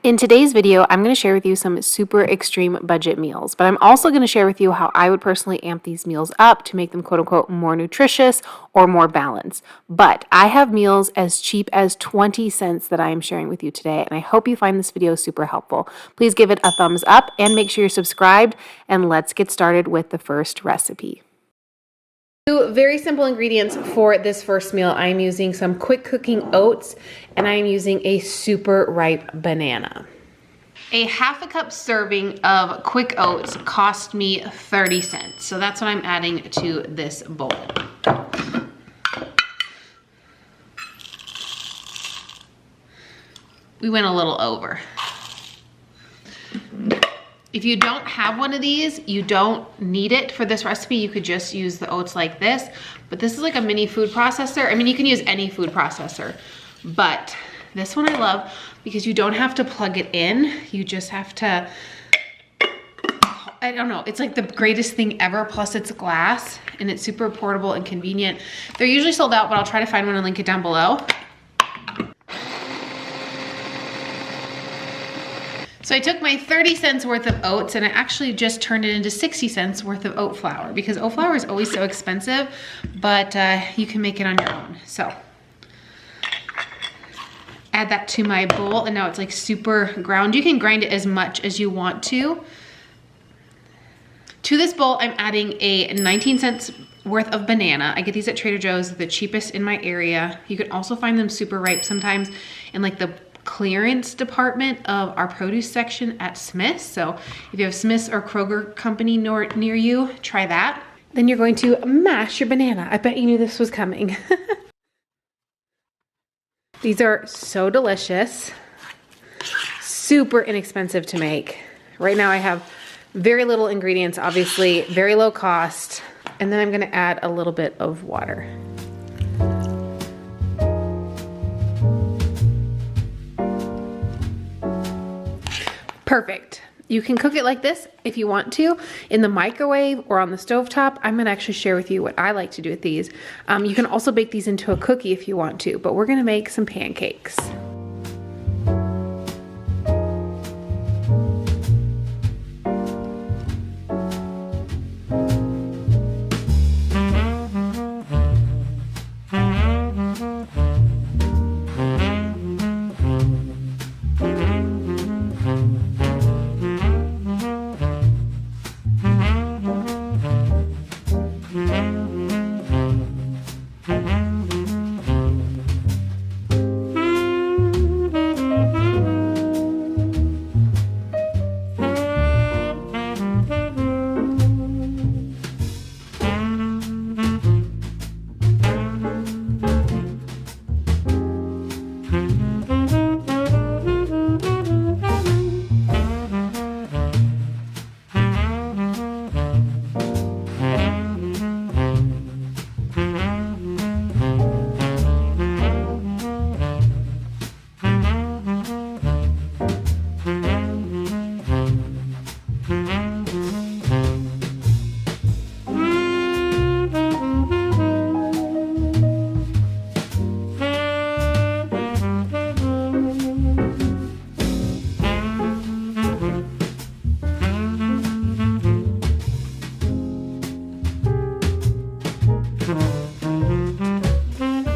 In today's video, I'm going to share with you some super extreme budget meals, but I'm also going to share with you how I would personally amp these meals up to make them quote unquote more nutritious or more balanced. But I have meals as cheap as 20 cents that I am sharing with you today, and I hope you find this video super helpful. Please give it a thumbs up and make sure you're subscribed, and let's get started with the first recipe. Two very simple ingredients for this first meal. I'm using some quick cooking oats and I'm using a super ripe banana. A half a cup serving of quick oats cost me 30 cents. So that's what I'm adding to this bowl. We went a little over. If you don't have one of these, you don't need it for this recipe. You could just use the oats like this, but this is like a mini food processor. I mean, you can use any food processor, but this one I love because you don't have to plug it in. You just have to, I don't know, it's like the greatest thing ever. Plus it's glass and it's super portable and convenient. They're usually sold out, but I'll try to find one and link it down below. So I took my 30 cents worth of oats and I actually just turned it into 60 cents worth of oat flour because oat flour is always so expensive, but you can make it on your own. So add that to my bowl and now it's like super ground. You can grind it as much as you want to. To this bowl, I'm adding a 19 cents worth of banana. I get these at Trader Joe's, the cheapest in my area. You can also find them super ripe sometimes in like the clearance department of our produce section at Smith's. So if you have Smith's or Kroger company near you, try that. Then you're going to mash your banana. I bet you knew this was coming. These are so delicious, super inexpensive to make. Right now I have very little ingredients, obviously, very low cost. And then I'm gonna add a little bit of water. Perfect. You can cook it like this if you want to, in the microwave or on the stovetop. I'm gonna actually share with you what I like to do with these. You can also bake these into a cookie if you want to, but we're gonna make some pancakes.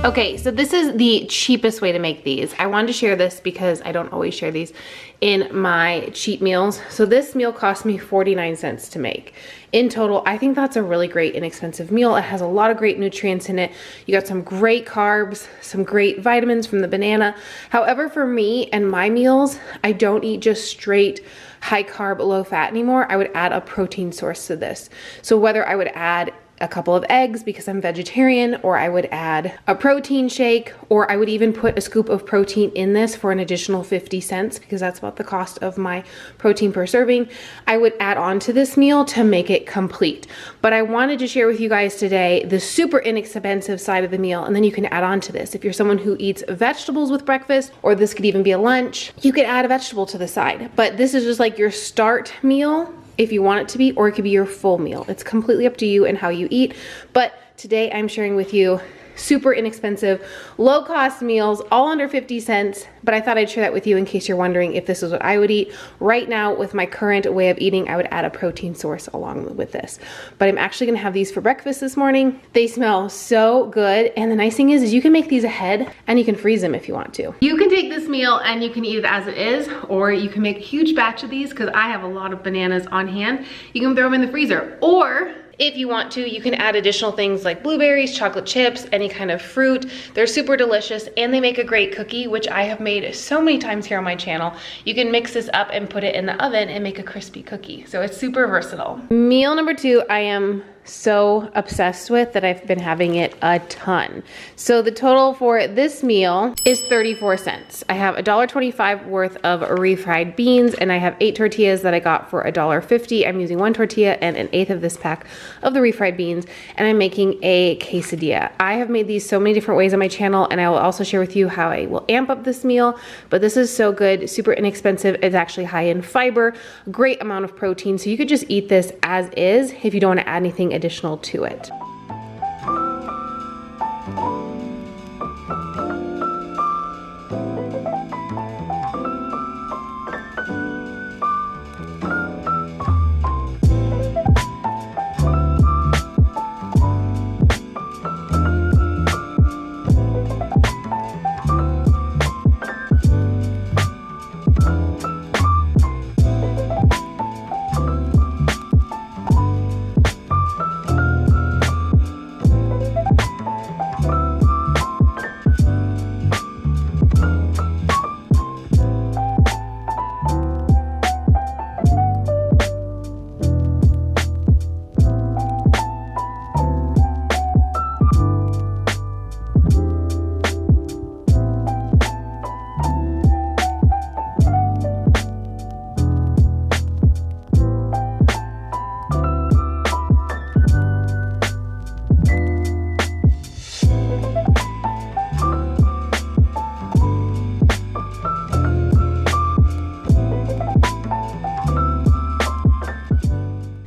Okay, so this is the cheapest way to make these. I wanted to share this because I don't always share these in my cheat meals. So this meal cost me 49 cents to make. In total, I think that's a really great inexpensive meal. It has a lot of great nutrients in it. You got some great carbs, some great vitamins from the banana. However, for me and my meals, I don't eat just straight high carb, low fat anymore. I would add a protein source to this. So whether I would add a couple of eggs because I'm vegetarian, or I would add a protein shake, or I would even put a scoop of protein in this for an additional 50 cents because that's about the cost of my protein per serving. I would add on to this meal to make it complete. But I wanted to share with you guys today the super inexpensive side of the meal, and then you can add on to this. If you're someone who eats vegetables with breakfast, or this could even be a lunch, you could add a vegetable to the side. But this is just like your start meal if you want it to be, or it could be your full meal. It's completely up to you and how you eat. But today I'm sharing with you super inexpensive, low cost meals, all under 50 cents. But I thought I'd share that with you in case you're wondering if this is what I would eat. Right now, with my current way of eating, I would add a protein source along with this. But I'm actually gonna have these for breakfast this morning. They smell so good. And the nice thing is you can make these ahead and you can freeze them if you want to. You can take this meal and you can eat it as it is, or you can make a huge batch of these because I have a lot of bananas on hand. You can throw them in the freezer, or if you want to, you can add additional things like blueberries, chocolate chips, any kind of fruit. They're super delicious and they make a great cookie, which I have made so many times here on my channel. You can mix this up and put it in the oven and make a crispy cookie. So it's super versatile. Meal number 2, I am so obsessed with that I've been having it a ton. So the total for this meal is 34 cents. I have $1.25 worth of refried beans, and I have 8 tortillas that I got for $1.50. I'm using 1 tortilla and 1/8 of this pack of the refried beans, and I'm making a quesadilla. I have made these so many different ways on my channel, and I will also share with you how I will amp up this meal, but this is so good, super inexpensive. It's actually high in fiber, great amount of protein, so you could just eat this as is if you don't want to add anything additional to it.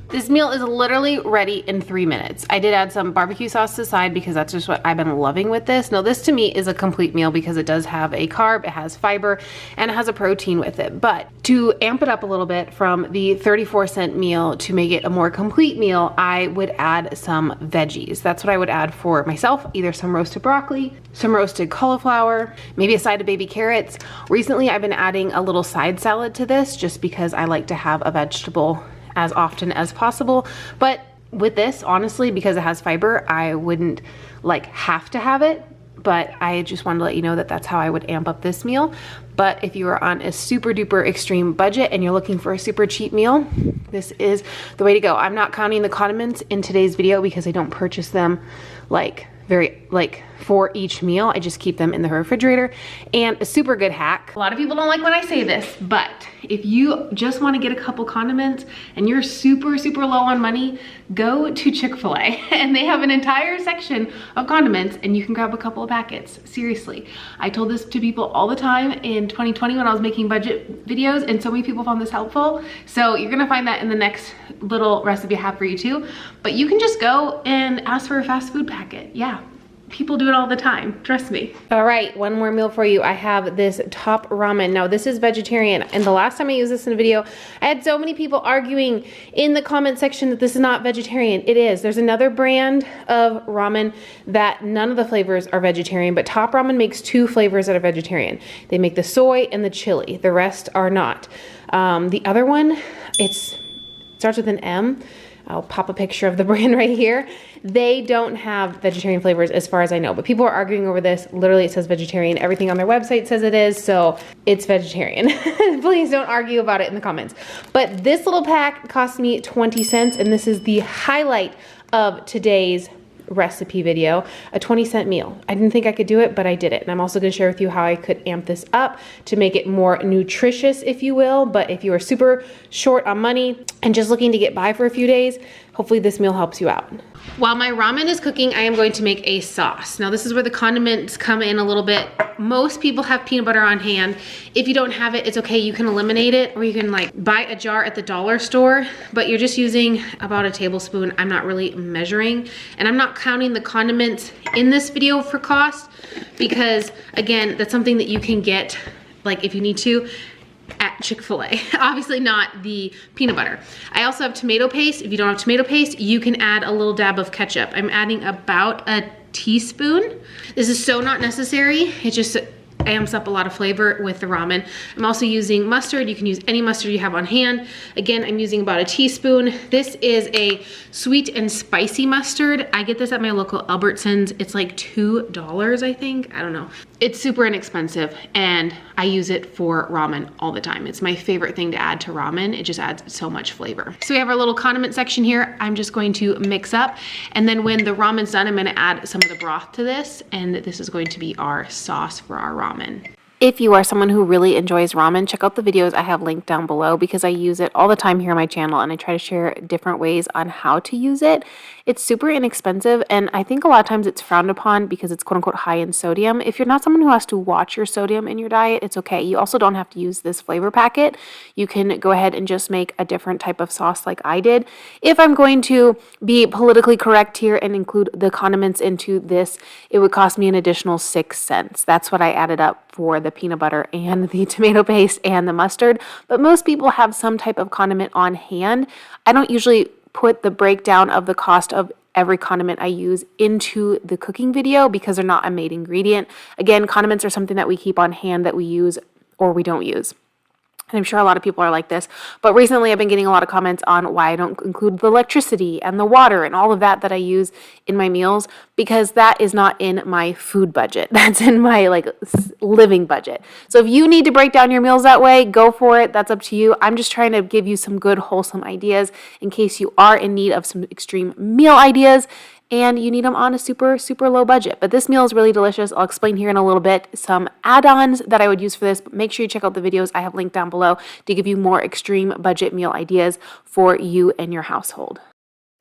This meal is literally ready in 3 minutes. I did add some barbecue sauce to the side because that's just what I've been loving with this. Now this to me is a complete meal because it does have a carb, it has fiber, and it has a protein with it. But to amp it up a little bit from the 34-cent meal to make it a more complete meal, I would add some veggies. That's what I would add for myself, either some roasted broccoli, some roasted cauliflower, maybe a side of baby carrots. Recently I've been adding a little side salad to this just because I like to have a vegetable as often as possible. But with this, honestly, because it has fiber, I wouldn't like have to have it, but I just wanted to let you know that that's how I would amp up this meal. But if you are on a super duper extreme budget and you're looking for a super cheap meal, this is the way to go. I'm not counting the condiments in today's video because I don't purchase them for each meal. I just keep them in the refrigerator. And a super good hack. A lot of people don't like when I say this, but if you just want to get a couple condiments and you're super, super low on money, go to Chick-fil-A and they have an entire section of condiments and you can grab a couple of packets. Seriously. I told this to people all the time in 2020 when I was making budget videos, and so many people found this helpful. So you're gonna find that in the next little recipe I have for you too. But you can just go and ask for a fast food packet. Yeah. People do it all the time, trust me. All right, one more meal for you. I have this top ramen. Now this is vegetarian, and the last time I used this in a video, I had so many people arguing in the comment section that this is not vegetarian. It is. There's another brand of ramen that none of the flavors are vegetarian, but Top Ramen makes 2 flavors that are vegetarian. They make the soy and the chili. The rest are not. The other one, it starts with an M. I'll pop a picture of the brand right here. They don't have vegetarian flavors as far as I know, but people are arguing over this. Literally it says vegetarian. Everything on their website says it is, so it's vegetarian. Please don't argue about it in the comments. But this little pack cost me 20 cents, and this is the highlight of today's recipe video, a 20-cent meal. I didn't think I could do it, but I did it. And I'm also gonna share with you how I could amp this up to make it more nutritious, if you will. But if you are super short on money and just looking to get by for a few days, hopefully this meal helps you out. While my ramen is cooking, I am going to make a sauce. Now this is where the condiments come in a little bit. Most people have peanut butter on hand. If you don't have it, it's okay. You can eliminate it, or you can like buy a jar at the dollar store, but you're just using about a tablespoon. I'm not really measuring, and I'm not counting the condiments in this video for cost, because again, that's something that you can get like if you need to at Chick-fil-A. Obviously not the peanut butter. I also have tomato paste. If you don't have tomato paste, you can add a little dab of ketchup. I'm adding about a teaspoon. This is so not necessary. It just amps up a lot of flavor with the ramen. I'm also using mustard. You can use any mustard you have on hand. Again, I'm using about a teaspoon. This is a sweet and spicy mustard. I get this at my local Albertsons. It's like $2, I think. I don't know. It's super inexpensive, and I use it for ramen all the time. It's my favorite thing to add to ramen. It just adds so much flavor. So we have our little condiment section here. I'm just going to mix up, and then when the ramen's done, I'm gonna add some of the broth to this, and this is going to be our sauce for our ramen. If you are someone who really enjoys ramen, check out the videos I have linked down below, because I use it all the time here on my channel, and I try to share different ways on how to use it. It's super inexpensive, and I think a lot of times it's frowned upon because it's quote unquote high in sodium. If you're not someone who has to watch your sodium in your diet, it's okay. You also don't have to use this flavor packet. You can go ahead and just make a different type of sauce like I did. If I'm going to be politically correct here and include the condiments into this, it would cost me an additional 6 cents. That's what I added up for the peanut butter and the tomato paste and the mustard. But most people have some type of condiment on hand. I don't usually put the breakdown of the cost of every condiment I use into the cooking video because they're not a main ingredient. Again, condiments are something that we keep on hand that we use or we don't use. And I'm sure a lot of people are like this, but recently I've been getting a lot of comments on why I don't include the electricity and the water and all of that I use in my meals, because that is not in my food budget. That's in my living budget. So if you need to break down your meals that way, go for it. That's up to you. I'm just trying to give you some good, wholesome ideas in case you are in need of some extreme meal ideas and you need them on a super, super low budget. But this meal is really delicious. I'll explain here in a little bit some add-ons that I would use for this, but make sure you check out the videos I have linked down below to give you more extreme budget meal ideas for you and your household.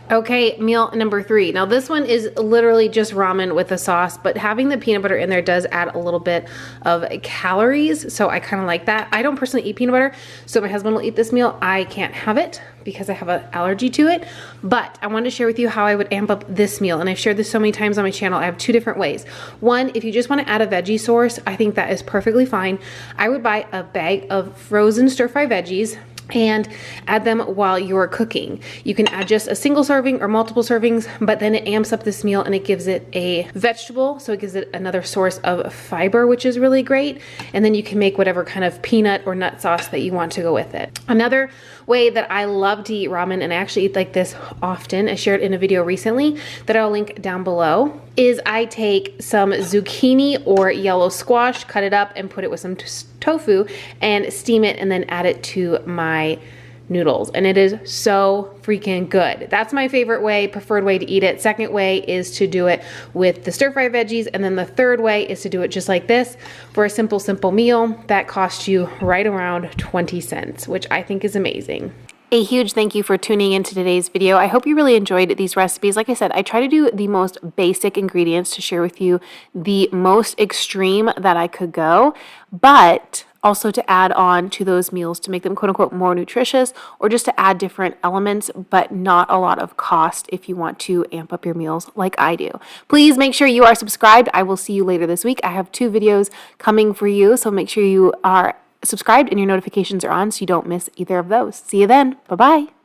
Okay, meal number 3. Now this one is literally just ramen with a sauce, but having the peanut butter in there does add a little bit of calories, so I kind of like that. I don't personally eat peanut butter, so my husband will eat this meal. I can't have it because I have an allergy to it, but I wanted to share with you how I would amp up this meal, and I've shared this so many times on my channel. I have 2 different ways. One, if you just want to add a veggie source, I think that is perfectly fine. I would buy a bag of frozen stir-fry veggies and add them while you're cooking. You can add just a single serving or multiple servings, but then it amps up this meal and it gives it a vegetable, so it gives it another source of fiber, which is really great. And then you can make whatever kind of peanut or nut sauce that you want to go with it. Another way that I love to eat ramen, and I actually eat like this often, I shared in a video recently that I'll link down below, is I take some zucchini or yellow squash, cut it up and put it with some tofu and steam it, and then add it to my noodles, and it is so freaking good. That's my favorite way, preferred way to eat it. Second way is to do it with the stir-fry veggies, and then the third way is to do it just like this for a simple meal that costs you right around 20 cents, which I think is amazing. A huge thank you for tuning into today's video. I hope you really enjoyed these recipes. Like I said, I try to do the most basic ingredients to share with you the most extreme that I could go, but also to add on to those meals to make them quote unquote more nutritious, or just to add different elements, but not a lot of cost if you want to amp up your meals like I do. Please make sure you are subscribed. I will see you later this week. I have 2 videos coming for you, so make sure you are subscribed and your notifications are on so you don't miss either of those. See you then. Bye-bye.